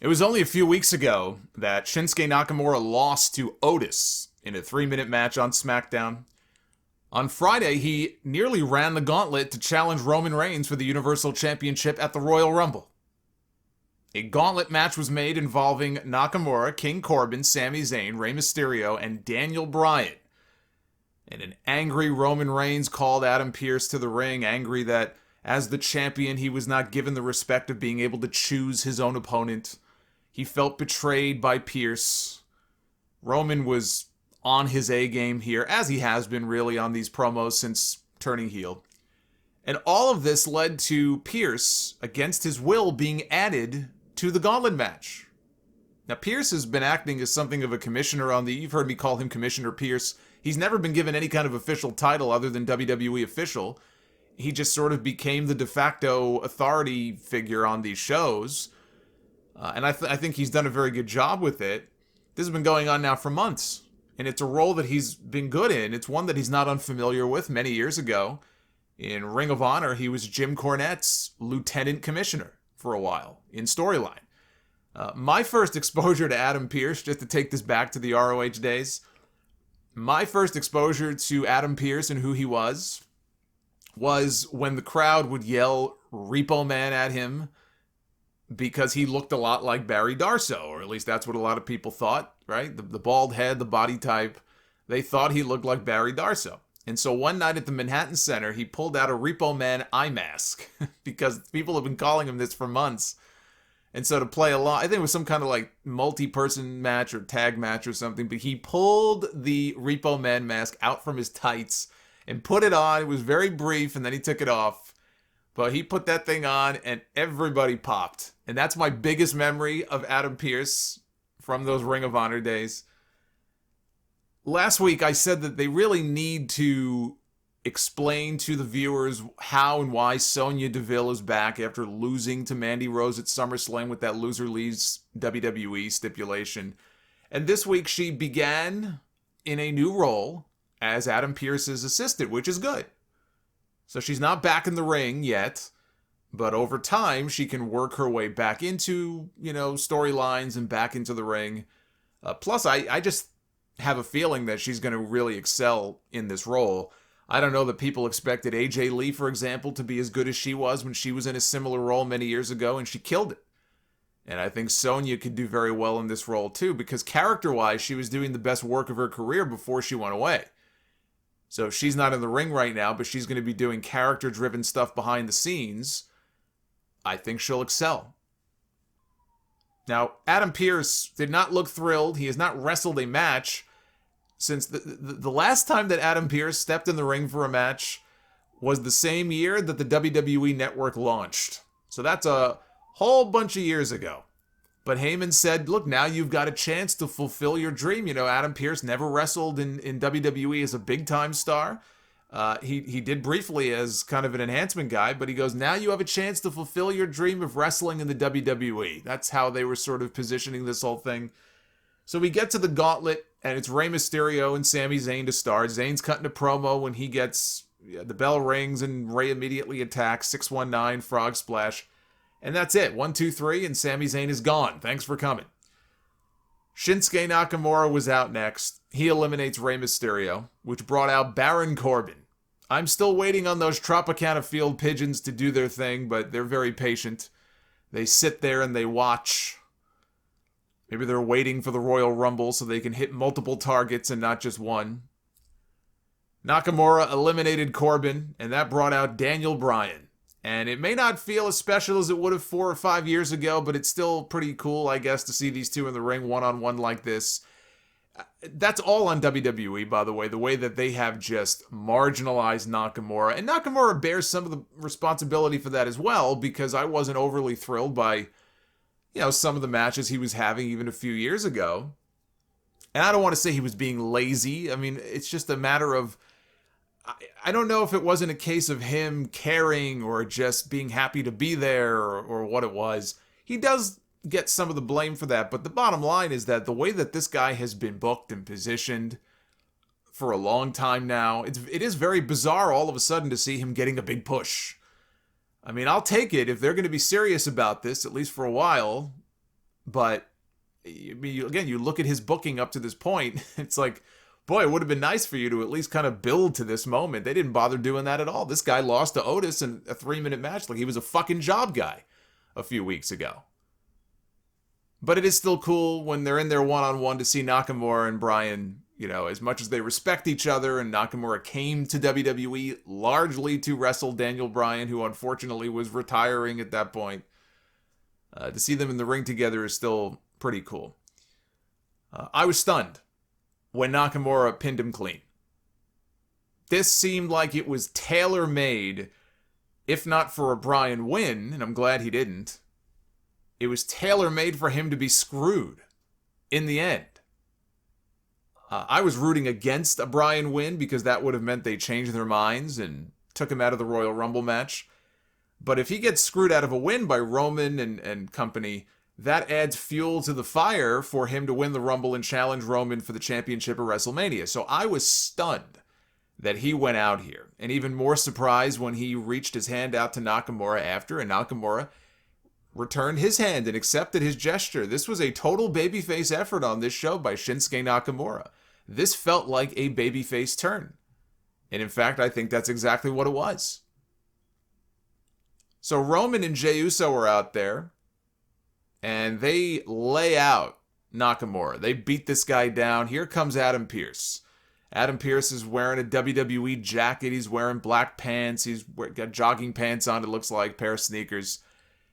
It was only a few weeks ago that Shinsuke Nakamura lost to Otis in a 3-minute match on Smackdown. On Friday, he nearly ran the gauntlet to challenge Roman Reigns for the Universal Championship at the Royal Rumble. A gauntlet match was made involving Nakamura, King Corbin, Sami Zayn, Rey Mysterio, and Daniel Bryan. And an angry Roman Reigns called Adam Pearce to the ring, angry that as the champion he was not given the respect of being able to choose his own opponent. He felt betrayed by Pearce. Roman was on his A game here, as he has been really on these promos since turning heel. And all of this led to Pearce, against his will, being added to the gauntlet match. Now, Pearce has been acting as something of a commissioner on the... You've heard me call him Commissioner Pearce. He's never been given any kind of official title other than WWE official. He just sort of became the de facto authority figure on these shows. And I think he's done a very good job with it. This has been going on now for months. And it's a role that he's been good in. It's one that he's not unfamiliar with. Many years ago, in Ring of Honor, he was Jim Cornette's lieutenant commissioner for a while in storyline. My first exposure to Adam Pearce, just to take this back to the ROH days, my first exposure to Adam Pearce and who he was when the crowd would yell Repo Man at him because he looked a lot like Barry Darsow, or at least that's what a lot of people thought, right? The bald head, the body type, they thought he looked like Barry Darsow. And so one night at the Manhattan Center, he pulled out a Repo Man eye mask because people have been calling him this for months. And so to play along, I think it was some kind of like multi-person match or tag match or something, but he pulled the Repo Man mask out from his tights and put it on. It was very brief, and then he took it off. But he put that thing on, and everybody popped. And that's my biggest memory of Adam Pearce from those Ring of Honor days. Last week, I said that they really need to explain to the viewers how and why Sonya Deville is back after losing to Mandy Rose at SummerSlam with that loser leaves WWE stipulation. And this week, she began in a new role as Adam Pearce's assistant, which is good. So she's not back in the ring yet, but over time she can work her way back into, storylines and back into the ring. Plus, I just have a feeling that she's going to really excel in this role. I don't know that people expected AJ Lee, for example, to be as good as she was when she was in a similar role many years ago, and she killed it. And I think Sonya could do very well in this role too, because character-wise, she was doing the best work of her career before she went away. So she's not in the ring right now, but she's going to be doing character-driven stuff behind the scenes. I think she'll excel. Now, Adam Pearce did not look thrilled. He has not wrestled a match since the last time that Adam Pearce stepped in the ring for a match was the same year that the WWE Network launched. So that's a whole bunch of years ago. But Heyman said, look, now you've got a chance to fulfill your dream. Adam Pearce never wrestled in WWE as a big-time star. He did briefly as kind of an enhancement guy, but he goes, now you have a chance to fulfill your dream of wrestling in the WWE. That's how they were sort of positioning this whole thing. So we get to the gauntlet, and it's Rey Mysterio and Sami Zayn to start. Zayn's cutting a promo when he gets, the bell rings, and Rey immediately attacks, 619, frog splash. And that's it. 1, 2, 3, and Sami Zayn is gone. Thanks for coming. Shinsuke Nakamura was out next. He eliminates Rey Mysterio, which brought out Baron Corbin. I'm still waiting on those Tropicana Field pigeons to do their thing, but they're very patient. They sit there and they watch. Maybe they're waiting for the Royal Rumble so they can hit multiple targets and not just one. Nakamura eliminated Corbin, and that brought out Daniel Bryan. And it may not feel as special as it would have 4 or 5 years ago, but it's still pretty cool, I guess, to see these two in the ring one-on-one like this. That's all on WWE, by the way that they have just marginalized Nakamura. And Nakamura bears some of the responsibility for that as well, because I wasn't overly thrilled by, some of the matches he was having even a few years ago. And I don't want to say he was being lazy. I mean, it's just a matter of, I don't know if it wasn't a case of him caring or just being happy to be there or what it was. He does get some of the blame for that, but the bottom line is that the way that this guy has been booked and positioned for a long time now, it is very bizarre all of a sudden to see him getting a big push. I mean, I'll take it if they're going to be serious about this, at least for a while, But, again, you look at his booking up to this point, it's like, boy, it would have been nice for you to at least kind of build to this moment. They didn't bother doing that at all. This guy lost to Otis in a 3-minute match like he was a fucking job guy a few weeks ago. But it is still cool when they're in there one-on-one to see Nakamura and Bryan, as much as they respect each other, and Nakamura came to WWE largely to wrestle Daniel Bryan, who unfortunately was retiring at that point. To see them in the ring together is still pretty cool. I was stunned when Nakamura pinned him clean. This seemed like it was tailor-made, if not for a Bryan win, and I'm glad he didn't. It was tailor-made for him to be screwed in the end. I was rooting against a Bryan win because that would have meant they changed their minds and took him out of the Royal Rumble match. But if he gets screwed out of a win by Roman and company, that adds fuel to the fire for him to win the Rumble and challenge Roman for the championship at WrestleMania. So I was stunned that he went out here. And even more surprised when he reached his hand out to Nakamura after, and Nakamura returned his hand and accepted his gesture. This was a total babyface effort on this show by Shinsuke Nakamura. This felt like a babyface turn. And in fact, I think that's exactly what it was. So Roman and Jey Uso are out there, and they lay out Nakamura. They beat this guy down. Here comes Adam Pearce. Adam Pearce is wearing a WWE jacket. He's wearing black pants. He's got jogging pants on, it looks like, pair of sneakers.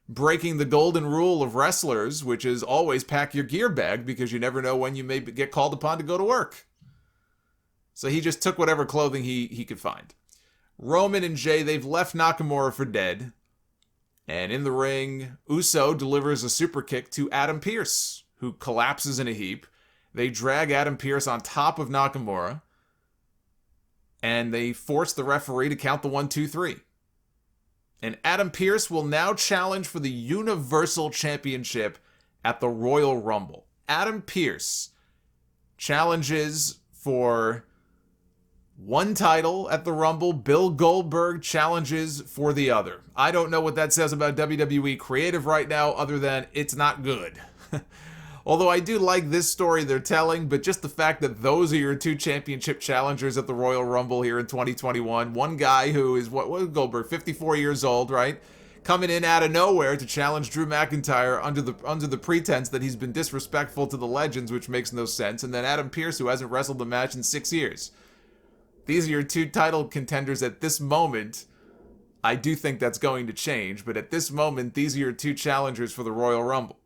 Breaking the golden rule of wrestlers, which is always pack your gear bag because you never know when you may get called upon to go to work. So he just took whatever clothing he could find. Roman and Jey, they've left Nakamura for dead. And in the ring, Uso delivers a super kick to Adam Pearce, who collapses in a heap. They drag Adam Pearce on top of Nakamura. And they force the referee to count the 1, 2, 3. And Adam Pearce will now challenge for the Universal Championship at the Royal Rumble. Adam Pearce challenges for one title at the Rumble. Bill Goldberg challenges for the other. I don't know what that says about WWE creative right now, other than it's not good. Although I do like this story they're telling, but just the fact that those are your two championship challengers at the Royal Rumble here in 2021. One guy who is, what was Goldberg, 54 years old, right? Coming in out of nowhere to challenge Drew McIntyre under the pretense that he's been disrespectful to the legends, which makes no sense. And then Adam Pearce, who hasn't wrestled a match in 6 years. These are your two title contenders at this moment. I do think that's going to change, but at this moment, these are your two challengers for the Royal Rumble.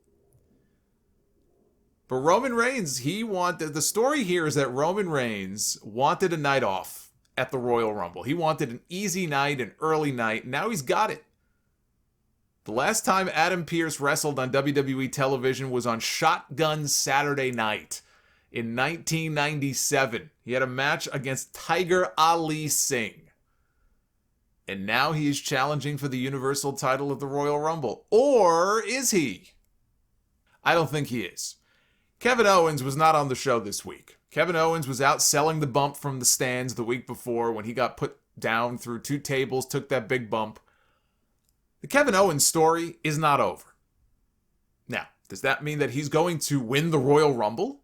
But Roman Reigns, the story here is that Roman Reigns wanted a night off at the Royal Rumble. He wanted an easy night, an early night. Now he's got it. The last time Adam Pearce wrestled on WWE television was on Shotgun Saturday Night in 1997. He had a match against Tiger Ali Singh. And now he is challenging for the Universal title at the Royal Rumble. Or is he? I don't think he is. Kevin Owens was not on the show this week. Kevin Owens was out selling the bump from the stands the week before when he got put down through 2 tables, took that big bump. The Kevin Owens story is not over. Now, does that mean that he's going to win the Royal Rumble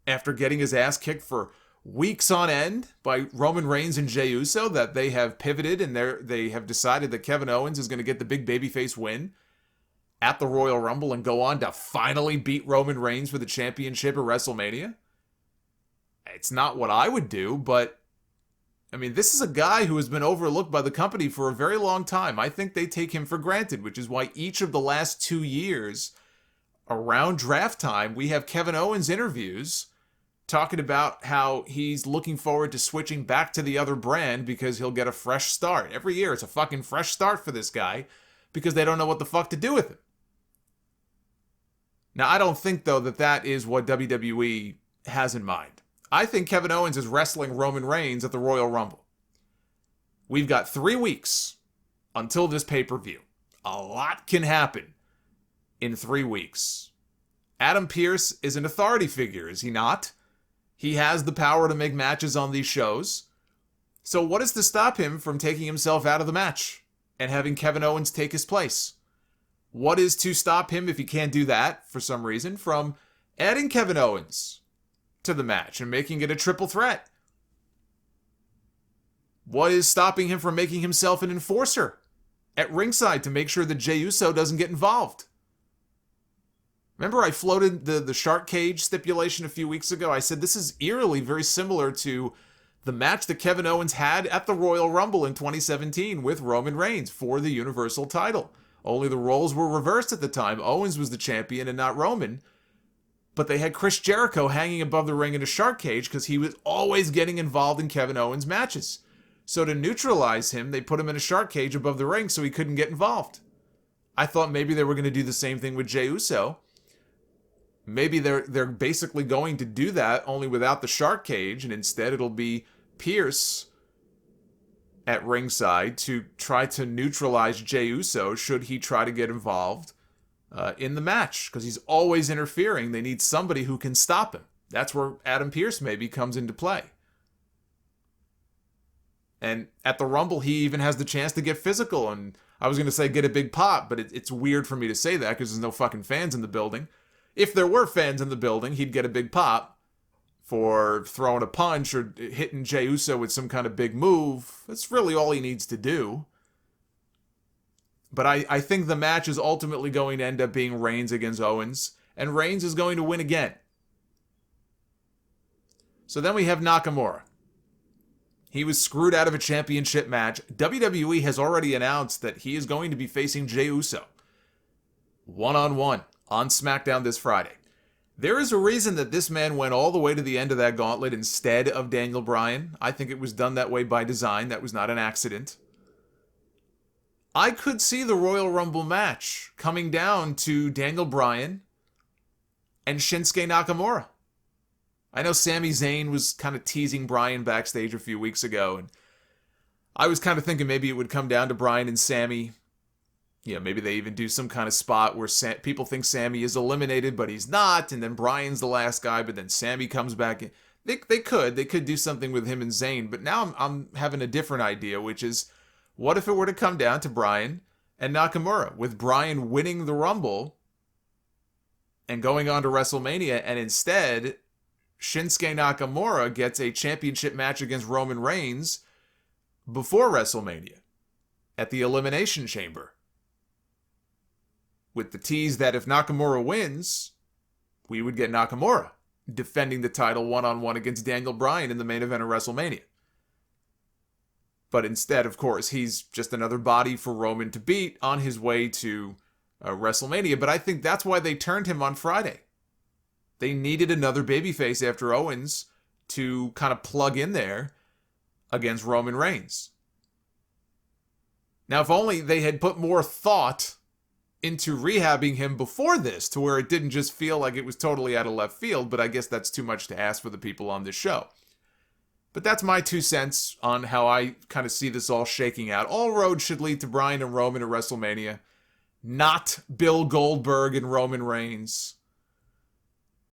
after getting his ass kicked for weeks on end by Roman Reigns and Jey Uso, that they have pivoted and they have decided that Kevin Owens is going to get the big babyface win at the Royal Rumble and go on to finally beat Roman Reigns for the championship at WrestleMania? It's not what I would do, but I mean, this is a guy who has been overlooked by the company for a very long time. I think they take him for granted, which is why each of the last 2 years, around draft time, we have Kevin Owens interviews talking about how he's looking forward to switching back to the other brand because he'll get a fresh start. Every year, it's a fucking fresh start for this guy because they don't know what the fuck to do with him. Now, I don't think, though, that is what WWE has in mind. I think Kevin Owens is wrestling Roman Reigns at the Royal Rumble. We've got 3 weeks until this pay-per-view. A lot can happen in 3 weeks. Adam Pearce is an authority figure, is he not? He has the power to make matches on these shows. So what is to stop him from taking himself out of the match and having Kevin Owens take his place? What is to stop him, if he can't do that for some reason, from adding Kevin Owens to the match and making it a triple threat? What is stopping him from making himself an enforcer at ringside to make sure that Jey Uso doesn't get involved? Remember I floated the shark cage stipulation a few weeks ago? I said this is eerily very similar to the match that Kevin Owens had at the Royal Rumble in 2017 with Roman Reigns for the Universal title. Only the roles were reversed at the time. Owens was the champion and not Roman. But they had Chris Jericho hanging above the ring in a shark cage because he was always getting involved in Kevin Owens' matches. So to neutralize him, they put him in a shark cage above the ring so he couldn't get involved. I thought maybe they were going to do the same thing with Jey Uso. Maybe they're basically going to do that, only without the shark cage, and instead it'll be Pearce at ringside to try to neutralize Jey Uso should he try to get involved in the match, because he's always interfering. They need somebody who can stop him. That's where Adam Pearce maybe comes into play. And at the Rumble, he even has the chance to get physical, and I was going to say get a big pop, but it's weird for me to say that because there's no fucking fans in the building. If there were fans in the building, he'd get a big pop for throwing a punch or hitting Jey Uso with some kind of big move. That's really all he needs to do. But I think the match is ultimately going to end up being Reigns against Owens, and Reigns is going to win again. So then we have Nakamura. He was screwed out of a championship match. WWE has already announced that he is going to be facing Jey Uso one-on-one on Smackdown this Friday. There is a reason that this man went all the way to the end of that gauntlet instead of Daniel Bryan. I think it was done that way by design. That was not an accident. I could see the Royal Rumble match coming down to Daniel Bryan and Shinsuke Nakamura. I know Sami Zayn was kind of teasing Bryan backstage a few weeks ago, and I was kind of thinking maybe it would come down to Bryan and Sami. You know, maybe they even do some kind of spot where people think Sami is eliminated, but he's not, and then Bryan's the last guy, but then Sami comes back. They could do something with him and Zayn, but now I'm having a different idea, which is, what if it were to come down to Bryan and Nakamura, with Bryan winning the Rumble and going on to WrestleMania, and instead Shinsuke Nakamura gets a championship match against Roman Reigns before WrestleMania at the Elimination Chamber, with the tease that if Nakamura wins, we would get Nakamura defending the title one-on-one against Daniel Bryan in the main event of WrestleMania. But instead, of course, he's just another body for Roman to beat on his way to WrestleMania. But I think that's why they turned him on Friday. They needed another babyface after Owens to kind of plug in there against Roman Reigns. Now, if only they had put more thought into rehabbing him before this, to where it didn't just feel like it was totally out of left field, but I guess that's too much to ask for the people on this show. But that's my 2 cents on how I kind of see this all shaking out. All roads should lead to Bryan and Roman at WrestleMania, not Bill Goldberg and Roman Reigns.